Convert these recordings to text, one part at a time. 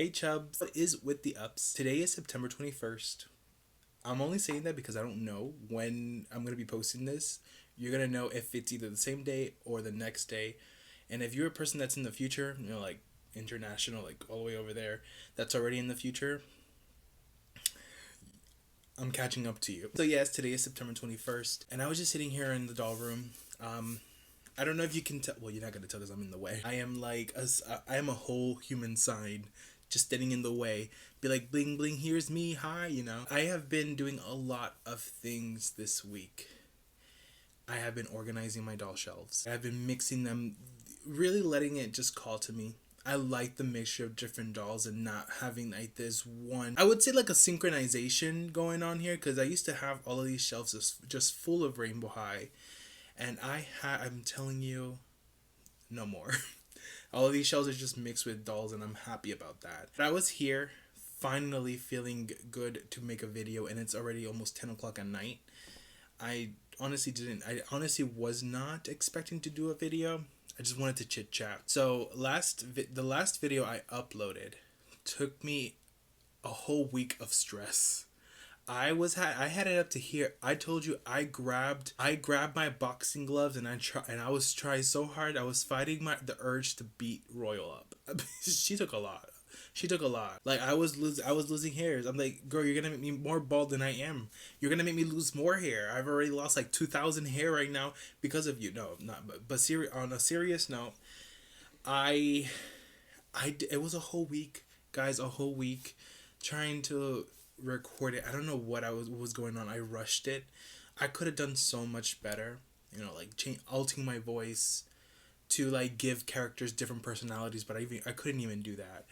Hey Chubbs, what is with the ups? Today is September 21st. I'm only saying that because I don't know when I'm going to be posting this. You're going to know if it's either the same day or the next day. And if you're a person that's in the future, like international, like all the way over there, that's already in the future, I'm catching up to you. So, yes, today is September 21st. And I was just sitting here in the doll room. I don't know if you can tell. Well, you're not gonna tell because I'm in the way. I am I am a whole human sign, just standing in the way. Be like, bling bling. Here's me. Hi. I have been doing a lot of things this week. I have been organizing my doll shelves. I've been mixing them, really letting it just call to me. I like the mixture of different dolls and not having like this one. I would say like a synchronization going on here because I used to have all of these shelves just full of Rainbow High, and I'm telling you, no more. All of these shells are just mixed with dolls, and I'm happy about that. But I was here, finally feeling good to make a video, and it's already almost 10 o'clock at night. I I honestly was not expecting to do a video. I just wanted to chit chat. So the last video I uploaded took me a whole week of stress. I had it up to here. I told you I grabbed my boxing gloves and I was trying so hard. I was fighting the urge to beat Royal up. She took a lot. She took a lot. Like I was losing hairs. I'm like, girl, you're gonna make me more bald than I am. You're gonna make me lose more hair. I've already lost like 2,000 hair right now because of you. No, not but on a serious note, I it was a whole week, guys, a whole week trying to record it. I don't know what was going on. I rushed it. I could have done so much better. Like altering my voice to like give characters different personalities, but I couldn't even do that.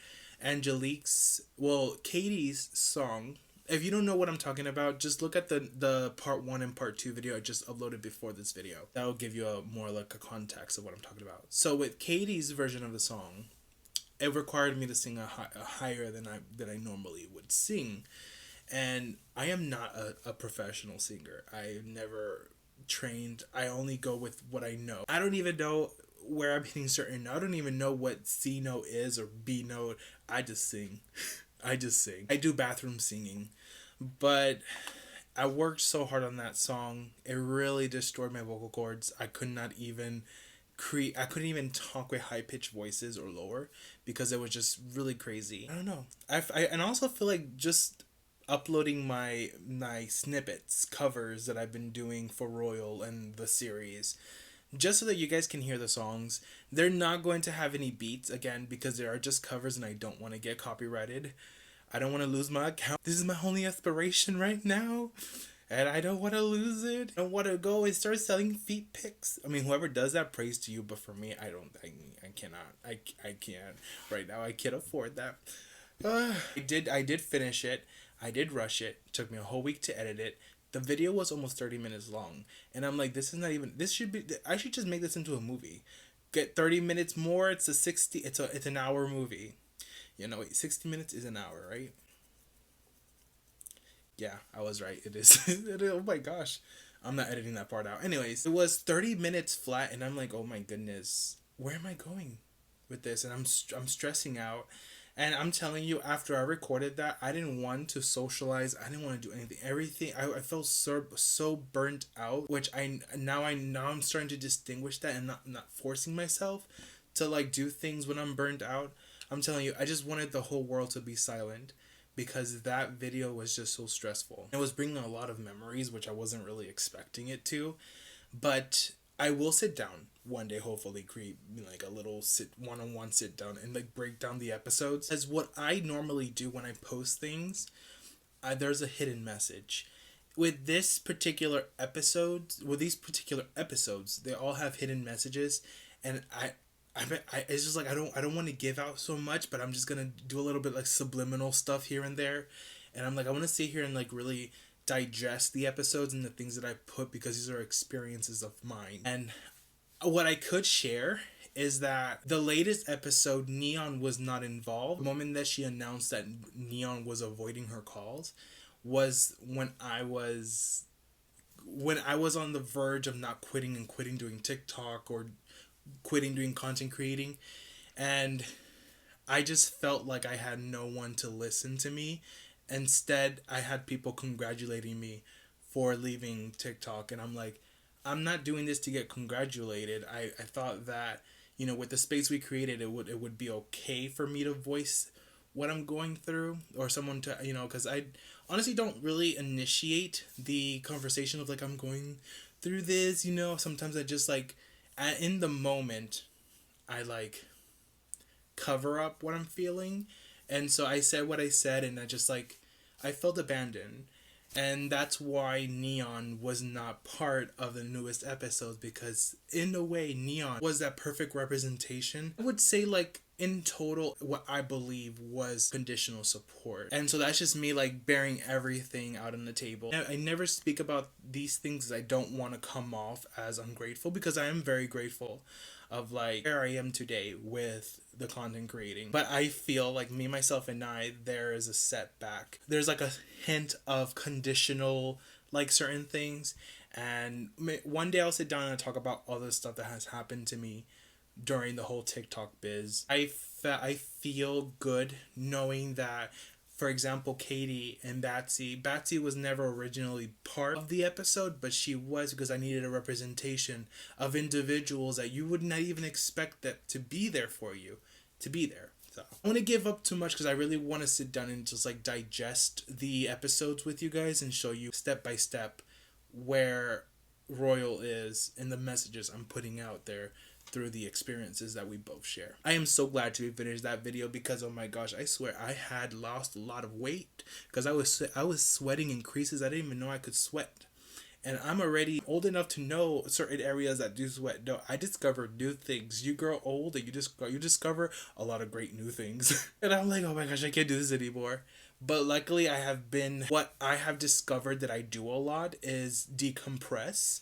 Katie's song. If you don't know what I'm talking about, just look at the part 1 and part 2 video I just uploaded before this video. That'll give you a more like a context of what I'm talking about. So with Katie's version of the song, it required me to sing a higher than I normally would sing, and I am not a professional singer. I never trained. I only go with what I know. I don't even know where I'm hitting certain. I don't even know what C note is or B note. I just sing. I just sing. I do bathroom singing, but I worked so hard on that song. It really destroyed my vocal cords. I couldn't even talk with high pitched voices or lower because it was just really crazy. I don't know. And I also feel like just uploading my snippets covers that I've been doing for Royal and the series, just so that you guys can hear the songs. They're not going to have any beats again because they are just covers and I don't want to get copyrighted. I don't want to lose my account. This is my only aspiration right now. And I don't want to lose it. I don't want to go and start selling feet pics. I mean, whoever does that, praise to you. But for me, I don't. I cannot. I can't. Right now, I can't afford that. I did finish it. I did rush it. It took me a whole week to edit it. The video was almost 30 minutes long. And I'm like, this is not even. This should be. I should just make this into a movie. Get 30 minutes more. It's a 60. It's an hour movie. 60 minutes is an hour, right? Yeah, I was right. It is. Oh my gosh. I'm not editing that part out. Anyways, it was 30 minutes flat, and I'm like, oh my goodness, where am I going with this? And I'm stressing out. And I'm telling you, after I recorded that, I didn't want to socialize. I didn't want to do anything. Everything. I felt so burnt out, which I'm starting to distinguish that and not forcing myself to like do things when I'm burnt out. I'm telling you, I just wanted the whole world to be silent because that video was just so stressful. It was bringing a lot of memories, which I wasn't really expecting it to. But I will sit down one day, hopefully create like a little one-on-one sit down and like break down the episodes. As what I normally do when I post things, there's a hidden message. With these particular episodes, they all have hidden messages, and it's just like I don't want to give out so much, but I'm just gonna do a little bit like subliminal stuff here and there, and I'm like I want to sit here and like really digest the episodes and the things that I put because these are experiences of mine. And what I could share is that the latest episode, Neon was not involved. The moment that she announced that Neon was avoiding her calls was when I was on the verge of not quitting doing TikTok or quitting doing content creating, and I just felt like I had no one to listen to me. Instead, I had people congratulating me for leaving TikTok. And I'm like, I'm not doing this to get congratulated. I thought that, with the space we created, it would be okay for me to voice what I'm going through, or someone to, because I honestly don't really initiate the conversation of like, I'm going through this, sometimes I just like, in the moment, I like cover up what I'm feeling. And so I said what I said, and I just like, I felt abandoned. And that's why Neon was not part of the newest episodes, because in a way, Neon was that perfect representation. I would say, like, in total, what I believe was conditional support. And so that's just me, like, bearing everything out on the table. I never speak about these things, I don't want to come off as ungrateful, because I am very grateful of like where I am today with the content creating. But I feel like me, myself, and I, there is a setback. There's like a hint of conditional, like certain things. And one day I'll sit down and talk about all the stuff that has happened to me during the whole TikTok biz. I feel good knowing that, for example, Katie and Batsy was never originally part of the episode, but she was, because I needed a representation of individuals that you would not even expect that to be there for you, to be there. So I don't want to give up too much, because I really want to sit down and just like digest the episodes with you guys and show you step by step where Royal is and the messages I'm putting out there through the experiences that we both share. I am so glad to finish that video, because oh my gosh, I swear I had lost a lot of weight, because I was sweating in creases I didn't even know I could sweat. And I'm already old enough to know certain areas that do sweat. No, I discovered new things. You grow old and you discover a lot of great new things. And I'm like, oh my gosh, I can't do this anymore. But luckily what I have discovered that I do a lot is decompress.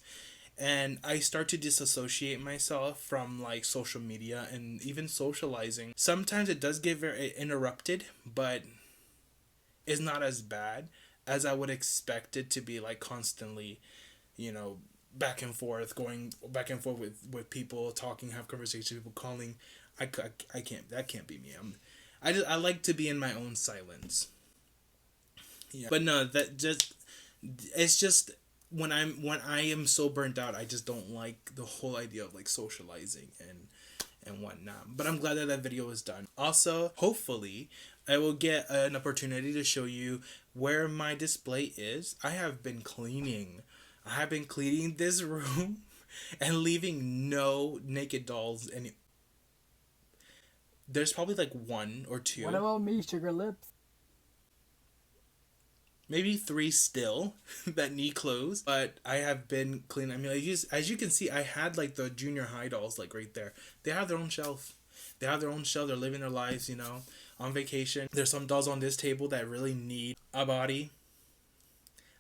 And I start to disassociate myself from like social media and even socializing. Sometimes it does get very interrupted, but it's not as bad as I would expect it to be, like constantly, back and forth, going back and forth with people, talking, have conversations, people calling. I can't, that can't be me. I like to be in my own silence. Yeah. But no, it's just, when I am so burnt out, I just don't like the whole idea of like socializing and whatnot. But I'm glad that video is done. Also, hopefully, I will get an opportunity to show you where my display is. I have been cleaning this room and leaving no naked dolls. And there's probably like one or two. What about me, Sugar Lips? Maybe 3 still that need clothes, but I have been cleaning. I mean, as you can see, I had like the junior high dolls like right there. They have their own shelf. They're living their lives, on vacation. There's some dolls on this table that really need a body.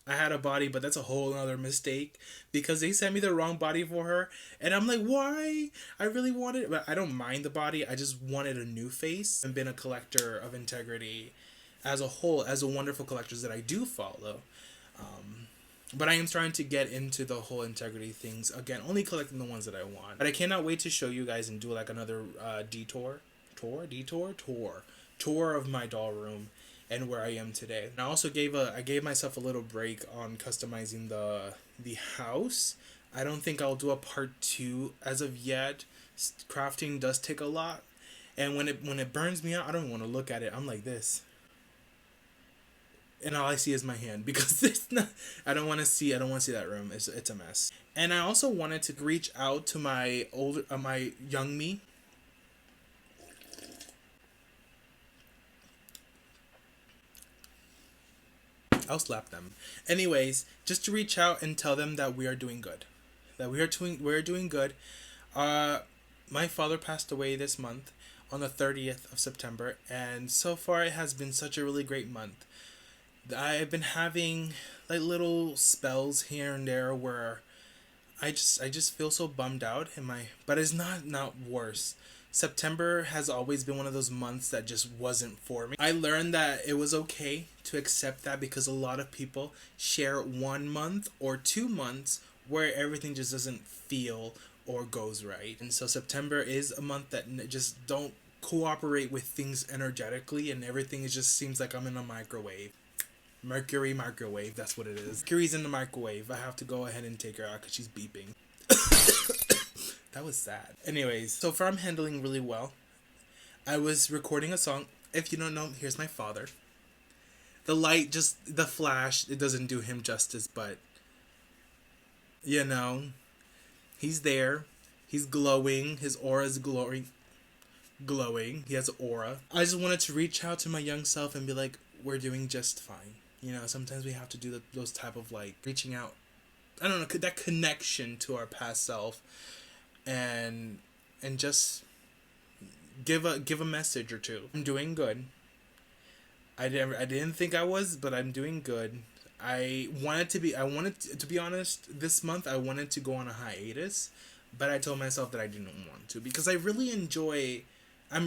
I had a body, but that's a whole other mistake, because they sent me the wrong body for her. And I'm like, why? I really wanted it, but I don't mind the body. I just wanted a new face and been a collector of integrity as a whole, as a wonderful collectors that I do follow. But I am trying to get into the whole integrity things again, only collecting the ones that I want. But I cannot wait to show you guys and do like another tour of my doll room and where I am today. And I also gave myself a little break on customizing the house. I don't think I'll do a part 2 as of yet. Crafting does take a lot, and when it burns me out, I don't want to look at it. I'm like this. And all I see is my hand, because it's not. I don't want to see that room. It's a mess. And I also wanted to reach out to my young me. I'll slap them. Anyways, just to reach out and tell them that we are doing good. We're doing good. My father passed away this month on the 30th of September, and so far it has been such a really great month. I've been having like little spells here and there where I just feel so bummed out but it's not worse. September has always been one of those months that just wasn't for me. I learned that it was okay to accept that, because a lot of people share 1 month or 2 months where everything just doesn't feel or goes right. And so September is a month that just don't cooperate with things energetically, and everything is just seems like I'm in a microwave. Mercury microwave, that's what it is. Mercury's in the microwave. I have to go ahead and take her out because she's beeping. That was sad. Anyways, so far I'm handling really well. I was recording a song. If you don't know, here's my father. The light, just the flash, it doesn't do him justice, but you know, he's there. He's glowing. His aura is glowing. He has an aura. I just wanted to reach out to my young self and be like, we're doing just fine. You know, sometimes we have to do those type of like reaching out. I don't know, that connection to our past self, and just give a message or two. I'm doing good. I didn't think I was, but I'm doing good. I wanted to be honest, this month I wanted to go on a hiatus, but I told myself that I didn't want to because I'm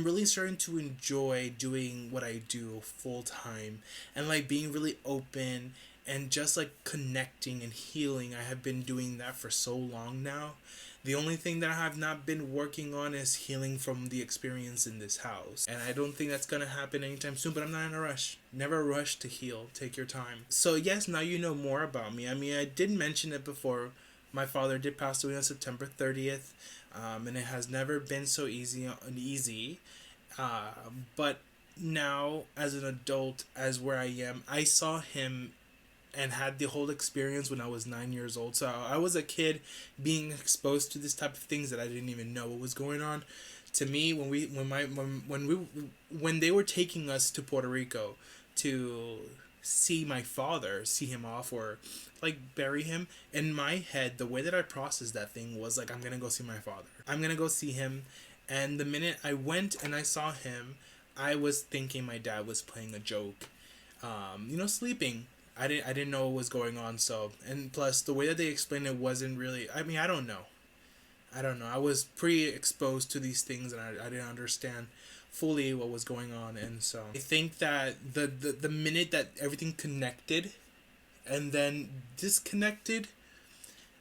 really starting to enjoy doing what I do full time and like being really open and just like connecting and healing. I have been doing that for so long now. The only thing that I have not been working on is healing from the experience in this house. And I don't think that's going to happen anytime soon, but I'm not in a rush. Never rush to heal. Take your time. So yes, now you know more about me. I mean, I did mention it before. My father did pass away on September 30th. And it has never been so easy. But now, as an adult, as where I am, I saw him and had the whole experience when I was 9 years old. So I was a kid being exposed to this type of things that I didn't even know what was going on. To me, when they were taking us to Puerto Rico to see my father, see him off or like bury him, in my head, the way that I processed that thing was like, I'm gonna go see my father. I'm gonna go see him. And the minute I went and I saw him, I was thinking my dad was playing a joke, sleeping. I didn't know what was going on. So, and plus the way that they explained it wasn't really, I mean, I don't know. I was pretty exposed to these things and I didn't understand fully what was going on. And so I think that the minute that everything connected and then disconnected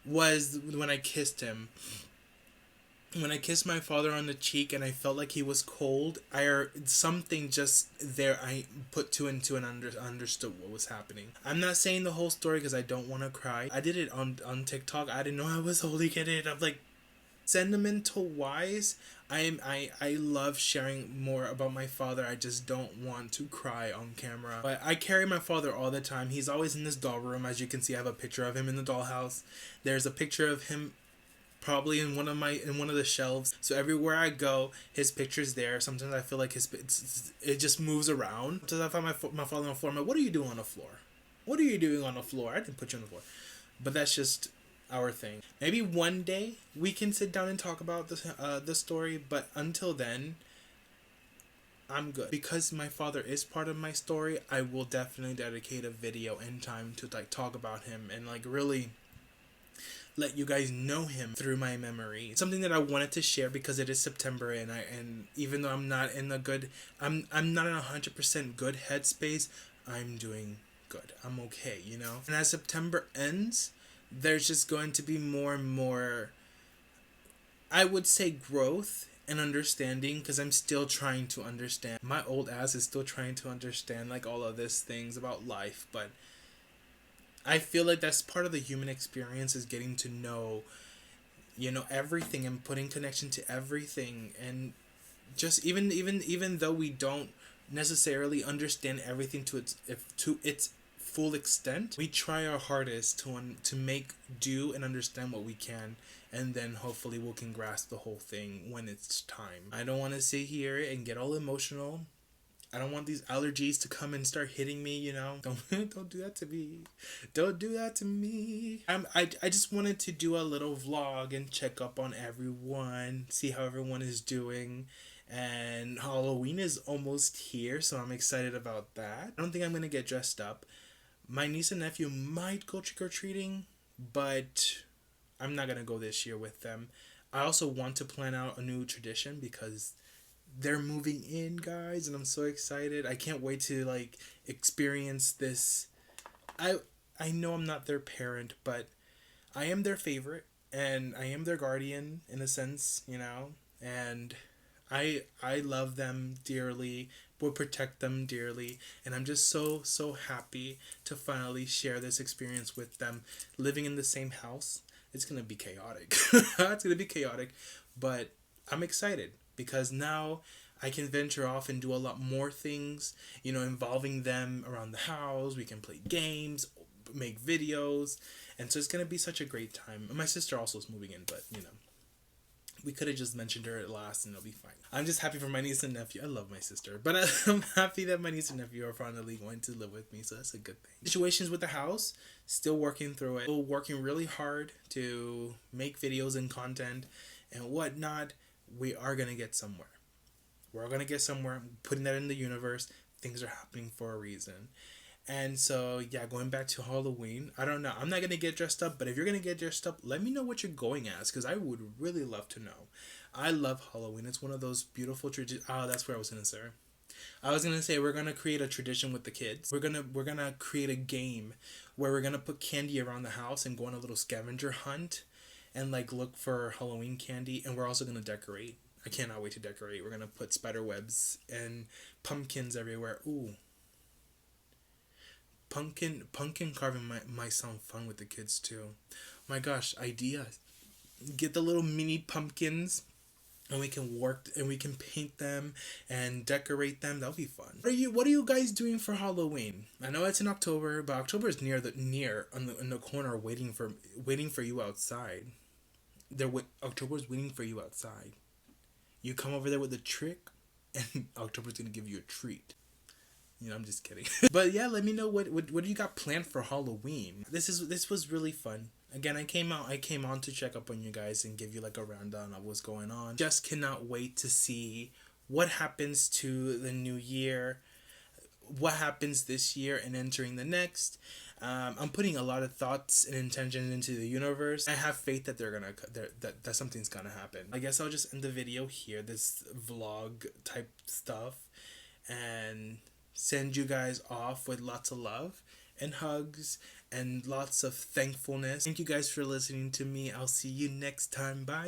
was when I kissed him. When I kissed my father on the cheek and I felt like he was cold, something just there, I put two and two and understood what was happening. I'm not saying the whole story because I don't want to cry. I did it on TikTok. I didn't know I was holding it. I'm like, sentimental wise, I love sharing more about my father. I just don't want to cry on camera. But I carry my father all the time. He's always in this doll room. As you can see, I have a picture of him in the dollhouse. There's a picture of him probably in one of the shelves. So everywhere I go, his picture's there. Sometimes I feel like it just moves around. Sometimes I find my father on the floor. I'm like, what are you doing on the floor? What are you doing on the floor? I didn't put you on the floor. But that's just our thing. Maybe one day we can sit down and talk about the story. But until then, I'm good. Because my father is part of my story, I will definitely dedicate a video in time to like talk about him and like really let you guys know him through my memory. Something that I wanted to share because it is September and even though I'm not in a good, I'm not in 100% good headspace, I'm doing good. I'm okay, you know? And as September ends, there's just going to be more and more, I would say, growth and understanding because I'm still trying to understand. My old ass is still trying to understand like all of these things about life, but I feel like that's part of the human experience is getting to know, everything and putting connection to everything. And just even though we don't necessarily understand everything to its full extent, we try our hardest to make do and understand what we can, and then hopefully we can grasp the whole thing when it's time. I don't want to sit here and get all emotional. I don't want these allergies to come and start hitting me, Don't do that to me. Don't do that to me. I just wanted to do a little vlog and check up on everyone, see how everyone is doing. And Halloween is almost here, so I'm excited about that. I don't think I'm going to get dressed up. My niece and nephew might go trick-or-treating, but I'm not going to go this year with them. I also want to plan out a new tradition because they're moving in, guys, and I'm so excited. I can't wait to like experience this. I know I'm not their parent, but I am their favorite and I am their guardian in a sense, and I love them dearly, will protect them dearly, and I'm just so happy to finally share this experience with them. Living in the same house, it's gonna be chaotic. It's gonna be chaotic, but I'm excited because now I can venture off and do a lot more things, involving them around the house. We can play games, make videos, and so it's gonna be such a great time. And my sister also is moving in, but we could have just mentioned her at last and it'll be fine. I'm just happy for my niece and nephew. I love my sister, but I'm happy that my niece and nephew are finally going to live with me, so that's a good thing. Situations with the house, still working through it. Still working really hard to make videos and content and whatnot. We are going to get somewhere. We're going to get somewhere. I'm putting that in the universe. Things are happening for a reason. And so, yeah, going back to Halloween, I don't know. I'm not going to get dressed up, but if you're going to get dressed up, let me know what you're going as, because I would really love to know. I love Halloween. It's one of those beautiful traditions. Oh, that's where I was going to say. I was going to say we're going to create a tradition with the kids. We're going to create a game where we're going to put candy around the house and go on a little scavenger hunt and like look for Halloween candy, and we're also going to decorate. I cannot wait to decorate. We're going to put spider webs and pumpkins everywhere. Ooh. Pumpkin carving might sound fun with the kids too. My gosh, ideas. Get the little mini pumpkins and we can work and we can paint them and decorate them. That'll be fun. What are you guys doing for Halloween? I know it's in October, but October is near in the corner waiting for you outside. October's waiting for you outside. You come over there with a trick and October's going to give you a treat. I'm just kidding. But yeah, let me know what do you got planned for Halloween. This was really fun. Again, I came on to check up on you guys and give you like a rundown of what's going on. Just cannot wait to see what happens to the new year, what happens this year and entering the next. I'm putting a lot of thoughts and intentions into the universe. I have faith that that something's gonna happen. I guess I'll just end the video here, this vlog type stuff, and send you guys off with lots of love and hugs and lots of thankfulness. Thank you guys for listening to me. I'll see you next time. Bye.